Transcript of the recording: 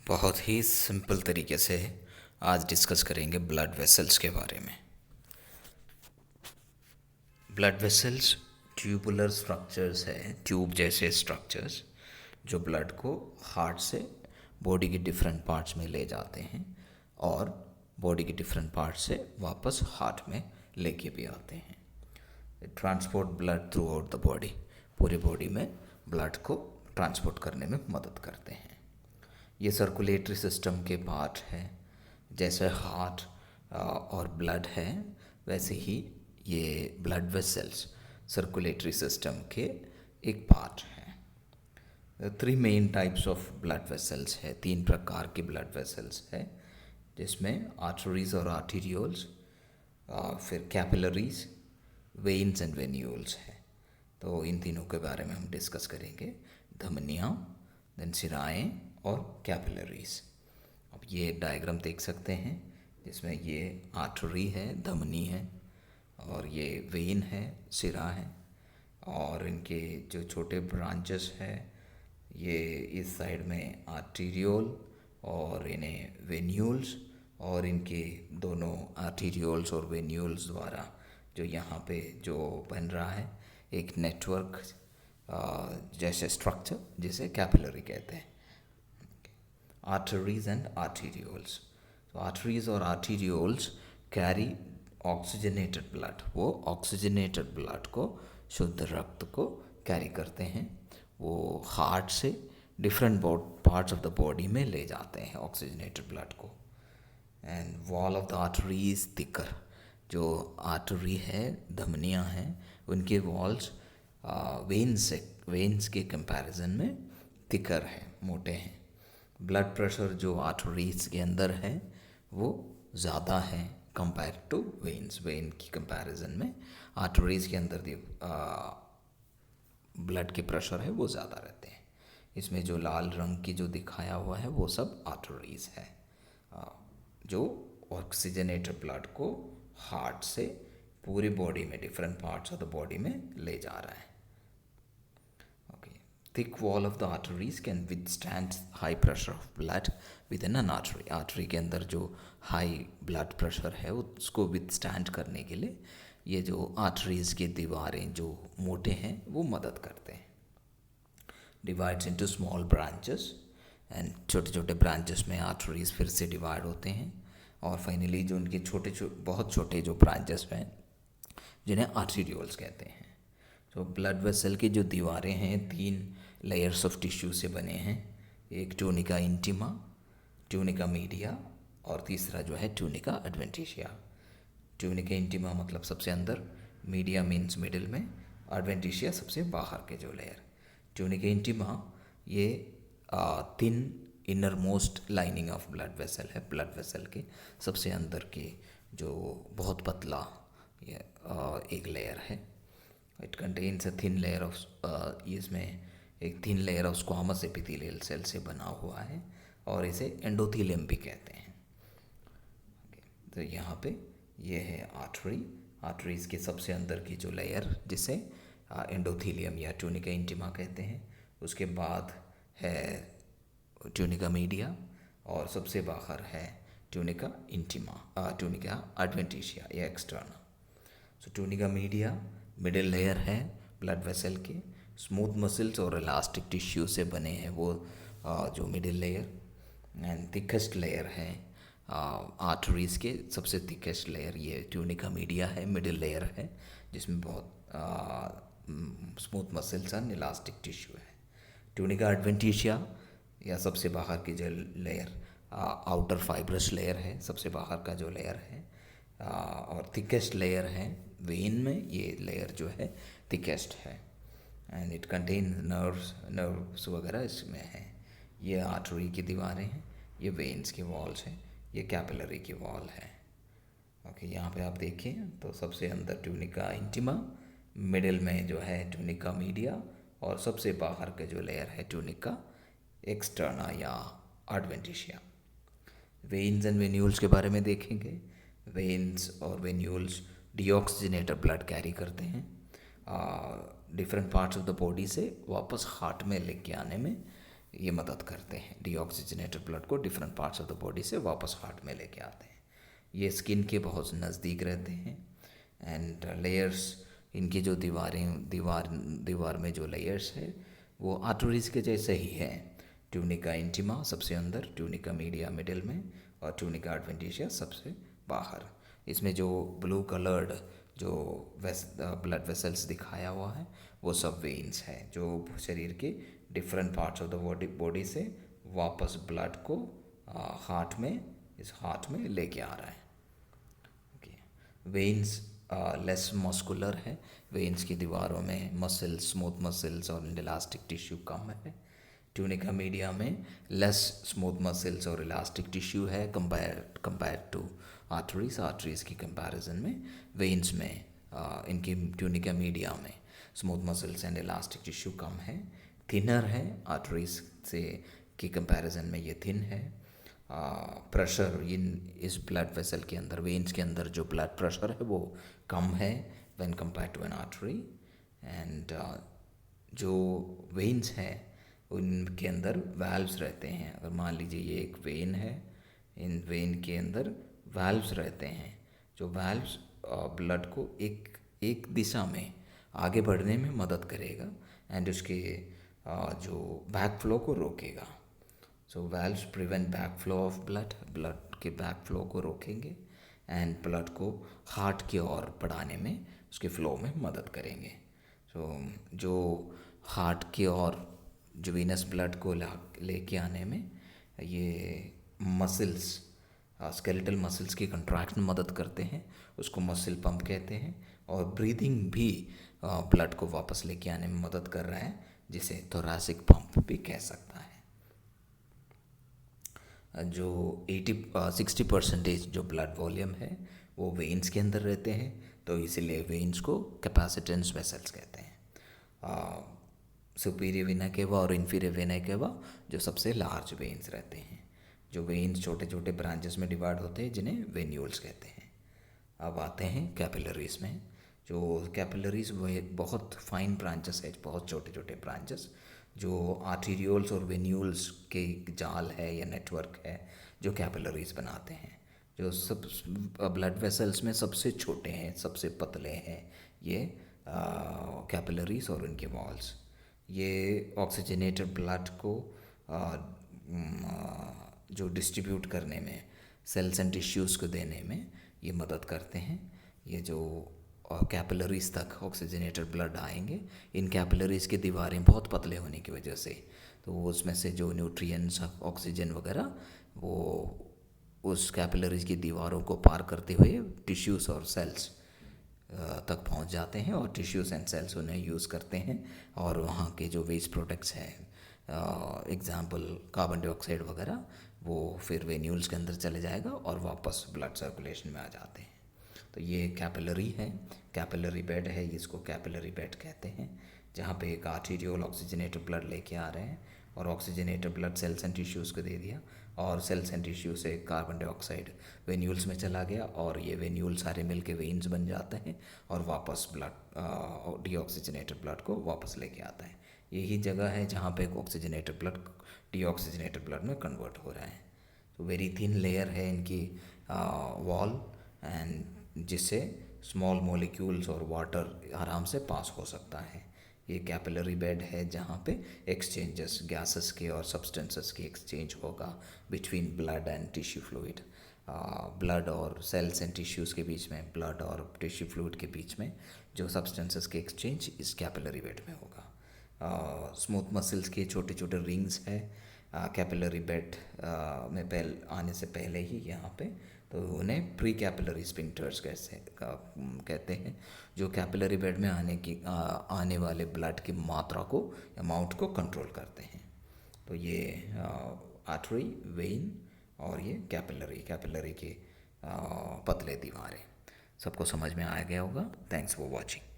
बहुत ही सिंपल तरीके से आज डिस्कस करेंगे ब्लड वेसल्स के बारे में। ब्लड वेसल्स ट्यूबुलर स्ट्रक्चर्स है, ट्यूब जैसे स्ट्रक्चर्स जो ब्लड को हार्ट से बॉडी के डिफरेंट पार्ट्स में ले जाते हैं और बॉडी के डिफरेंट पार्ट्स से वापस हार्ट में लेके भी आते हैं। Transport blood through out the body, पूरी बॉडी में ब्लड को ट्रांसपोर्ट करने में मदद करते हैं। ये सर्कुलेटरी सिस्टम के पार्ट है। जैसे हार्ट और ब्लड है, वैसे ही ये ब्लड वेसल्स सर्कुलेटरी सिस्टम के एक पार्ट हैं। 3 main types of blood vessels है, 3 प्रकार के ब्लड वेसल्स है, जिसमें आर्टरीज और आर्टीरियोल्स, फिर कैपिलरीज, वेन्स एंड वेन्यूल्स है। तो इन तीनों के बारे में हम डिस्कस करेंगे, धमनियाँ, देन सिराएँ और कैपिलरीज। अब ये डायग्राम देख सकते हैं, जिसमें ये आर्टरी है, धमनी है, और ये वेन है, सिरा है, और इनके जो छोटे ब्रांचेस है ये इस साइड में आर्टीरियोल और इन्हें वेन्यूल्स, और इनके दोनों आर्टीरियोल्स और वेन्यूल्स द्वारा जो यहाँ पे जो बन रहा है एक नेटवर्क जैसे स्ट्रक्चर, जिसे कैपिलरी कहते हैं। आर्टरीज एंड आर्टीरियोल्स, तो आर्टरीज और आर्टीरियोल्स कैरी ऑक्सीजनेटेड ब्लड, वो ऑक्सीजनेटेड ब्लड को, शुद्ध रक्त को कैरी करते हैं। वो हार्ट से different parts of the body में ले जाते हैं ऑक्सीजनेटेड ब्लड को। And wall of the artery is thicker, जो आर्टरी है, धमनियाँ हैं, उनके वॉल्स वेन्स के कंपैरिजन में थिकर हैं, मोटे हैं। ब्लड प्रेशर जो आर्टरीज के अंदर है वो ज़्यादा है कंपेयर टू वेन्स, वेन की कंपैरिजन में आर्टरीज के अंदर ब्लड के प्रेशर है वो ज़्यादा रहते हैं। इसमें जो लाल रंग की जो दिखाया हुआ है वो सब आर्टरीज है, जो ऑक्सीजनेटेड ब्लड को हार्ट से पूरी बॉडी में, different parts of the body में ले जा रहा है। Thick wall of the arteries can withstand high pressure of blood with in an artery. Artery के अंदर जो हाई ब्लड प्रेशर है उसको विदस्टैंड करने के लिए ये जो आर्टरीज की दीवारें जो मोटे हैं वो मदद करते हैं। Divides into small branches, and छोटे छोटे ब्रांचेस में आर्टरीज फिर से डिवाइड होते हैं, और फाइनली जो उनके बहुत छोटे जो ब्रांचेस हैं जिन्हें आर्टीरियोल्स कहते हैं। तो ब्लड वेसल की जो दीवारें हैं 3 लेयर्स ऑफ टिश्यू से बने हैं। एक ट्यूनिका इंटीमा, ट्यूनिका मीडिया, और तीसरा जो है ट्यूनिका एडवेंटिशिया। ट्यूनिका इंटीमा मतलब सबसे अंदर, मीडिया मीन्स मिडिल में, एडवेंटिशिया सबसे बाहर के जो लेयर। ट्यूनिका इंटीमा ये thin inner most lining of blood vessel है, ब्लड वेसल के सबसे अंदर के जो बहुत पतला ये एक लेयर है। It contains a thin layer of, इसमें एक thin layer of squamous epithelial cell से बना हुआ है, और इसे एंडोथेलियम भी कहते हैं। तो यहाँ पे ये है आर्टरी, आर्टरीज के सबसे अंदर की जो लेयर जिसे एंडोथेलियम या ट्यूनिका इंटीमा कहते हैं। उसके बाद है ट्यूनिका मीडिया, और सबसे बाहर है ट्यूनिका इंटीमा, ट्यूनिका एडवेंटिशिया या एक्सटर्ना। सो ट्यूनिका मीडिया मिडिल लेयर है ब्लड वेसल के, स्मूथ मसल्स और इलास्टिक टिश्यू से बने हैं वो जो middle layer. And thickest layer है आर्टरीज के, सबसे थिकेस्ट लेयर ये ट्यूनिका मीडिया है, मिडिल लेयर है, जिसमें बहुत smooth muscles and elastic tissue है। ट्यूनिका एडवेंटिशिया या सबसे बाहर की जो लेयर, आउटर फाइब्रस लेयर है, सबसे बाहर का जो लेयर है, और थिकेस्ट लेयर है वेन में, ये लेयर जो है थिकेस्ट है। एंड इट कंटेन नर्व्स वगैरह इसमें है। ये आर्टरी की दीवारें हैं, ये वेन्स की वॉल्स हैं, ये कैपिलरी की वॉल है। ओके, यहाँ पे आप देखें तो सबसे अंदर ट्यूनिका इंटीमा, मिडिल में जो है ट्यूनिका मीडिया, और सबसे बाहर का जो लेयर है ट्यूनिका एक्सटर्ना या एडवेंटिशिया। वेन्स एंड वेन्यूल्स के बारे में देखेंगे। वेन्स और वेन्यूल्स डीऑक्सीजनेटेड ब्लड कैरी करते हैं different parts of the body से वापस हार्ट में लेके आने में ये मदद करते हैं, डीऑक्सीजनेटेड ब्लड को different parts of the body से वापस हार्ट में लेके आते हैं। ये स्किन के बहुत नज़दीक रहते हैं। एंड लेयर्स, इनकी जो दीवार में जो लेयर्स है वो आर्टरीज के जैसे ही है। ट्यूनिका इंटीमा सबसे अंदर, ट्यूनिका मीडिया मिडिल में, और ट्यूनिका एडवेंटिशिया सबसे बाहर। इसमें जो ब्लू कलर्ड जो ब्लड वेसल्स दिखाया हुआ है वो सब वेन्स है, जो शरीर के different parts of the body से वापस ब्लड को इस हार्ट में लेके आ रहा है। वेन्स लेस मस्कुलर है, वेन्स की दीवारों में मसल्स, स्मूथ मसल्स और इलास्टिक टिश्यू कम है। ट्यूनिका मीडिया में लेस स्मूथ मसल्स और इलास्टिक टिश्यू है कंपेयर टू आर्टरीज की कंपैरिजन में वेन्स में इनकी ट्यूनिका मीडिया में smooth muscles and elastic tissue कम है, थिनर है आर्टरीज से की कंपैरिजन में ये थिन है। प्रेशर इस ब्लड वेसल के अंदर, वेन्स के अंदर जो ब्लड प्रेशर है वो कम है when compare to an artery. And जो वेन्स है उनके अंदर वाल्व्स रहते हैं। अगर मान लीजिए ये एक वेन है, इन वेन के अंदर वाल्व्स रहते हैं, जो वाल्व्स ब्लड को एक दिशा में आगे बढ़ने में मदद करेगा एंड उसके जो बैक फ्लो को रोकेगा। So valves prevent back flow of blood के बैक फ्लो को रोकेंगे एंड ब्लड को हार्ट की ओर बढ़ाने में, उसके फ्लो में मदद करेंगे। सो जो हार्ट की ओर जो वीनस ब्लड को लेके आने में ये मसल्स, स्केलेटल मसल्स की कंट्रैक्शन मदद करते हैं, उसको मसल पंप कहते हैं। और ब्रीदिंग भी ब्लड को वापस लेके आने में मदद कर रहा है, जिसे थोरैसिक पंप भी कह सकता है। जो 60% जो ब्लड वॉल्यूम है वो वेन्स के अंदर रहते हैं, तो इसीलिए वेन्स को कैपेसिटेंस वेसल्स कहते हैं। सुपीरियर वेना केवा और इन्फीरियर वेना केवा जो सबसे लार्ज वेन्स रहते हैं। जो वेन्स छोटे छोटे ब्रांचेस में डिवाइड होते हैं जिन्हें वेन्यूल्स कहते हैं। अब आते हैं कैपिलरीज में। जो कैपिलरीज वो बहुत फाइन ब्रांचेस है, बहुत छोटे छोटे ब्रांचेस जो आर्टीरियोल्स और वेन्यूल्स के जाल है या नेटवर्क है जो कैपिलरीज बनाते हैं। जो सब ब्लड वेसल्स में सबसे छोटे हैं, सबसे पतले हैं ये कैपिलरीज और उनके वॉल्स। ये ऑक्सीजनेटेड ब्लड को जो डिस्ट्रीब्यूट करने में, सेल्स एंड टिश्यूज़ को देने में ये मदद करते हैं। ये जो कैपिलरीज तक ऑक्सीजनेटेड ब्लड आएंगे, इन कैपिलरीज की दीवारें बहुत पतले होने की वजह से, तो उसमें से जो न्यूट्रिएंट्स, ऑक्सीजन वगैरह वो उस कैपिलरीज की दीवारों को पार करते हुए टिश्यूज़ और सेल्स तक पहुंच जाते हैं और टिश्यूज़ एंड सेल्स उन्हें यूज़ करते हैं और वहाँ के जो वेस्ट प्रोडक्ट्स हैं, एग्जाम्पल कार्बन डाइऑक्साइड वगैरह, वो फिर वेन्यूल्स के अंदर चले जाएगा और वापस ब्लड सर्कुलेशन में आ जाते हैं। तो ये कैपिलरी है, कैपिलरी बेड है, इसको कैपिलरी बेड कहते हैं, जहाँ पे एक आर्टीरियोल ऑक्सीजनेटेड ब्लड लेके आ रहे हैं और oxygenated blood cells and tissues को दे दिया और सेल्स एंड टिश्यू से कार्बन डाइऑक्साइड वेन्यूल्स में चला गया और ये वेन्यूल सारे मिल के वेन्स बन जाते हैं और वापस ब्लड डीऑक्सीजनेटेड ब्लड को वापस लेके आता है। यही जगह है जहाँ पे ऑक्सीजनेटेड ब्लड डीऑक्सीजनेटेड ब्लड में कन्वर्ट हो रहा है। तो वेरी थिन लेयर है इनकी वॉल एंड जिससे स्मॉल मॉलिक्यूल्स और वाटर आराम से पास हो सकता है। ये कैपिलरी बेड है जहाँ पे एक्सचेंजेस, गैसेस के और सब्सटेंसेस की एक्सचेंज होगा between blood and tissue fluid. Blood और सेल्स एंड टिश्यूज़ के बीच में, ब्लड और टिश्यू फ्लूइड के बीच में जो सब्सटेंसेस के एक्सचेंज इस कैपिलरी बेड में होगा। स्मूथ मसल्स के छोटे छोटे रिंग्स है कैपिलरी बेड में आने से पहले ही यहाँ पे, तो उन्हें प्री कैपिलरी स्फिंक्टर्स कहते हैं, जो कैपिलरी बेड में आने वाले ब्लड की मात्रा को, अमाउंट को कंट्रोल करते हैं। तो ये आर्टरी, वेन और ये कैपिलरी के पतले दीवारें। सबको समझ में आ गया होगा। Thanks for watching.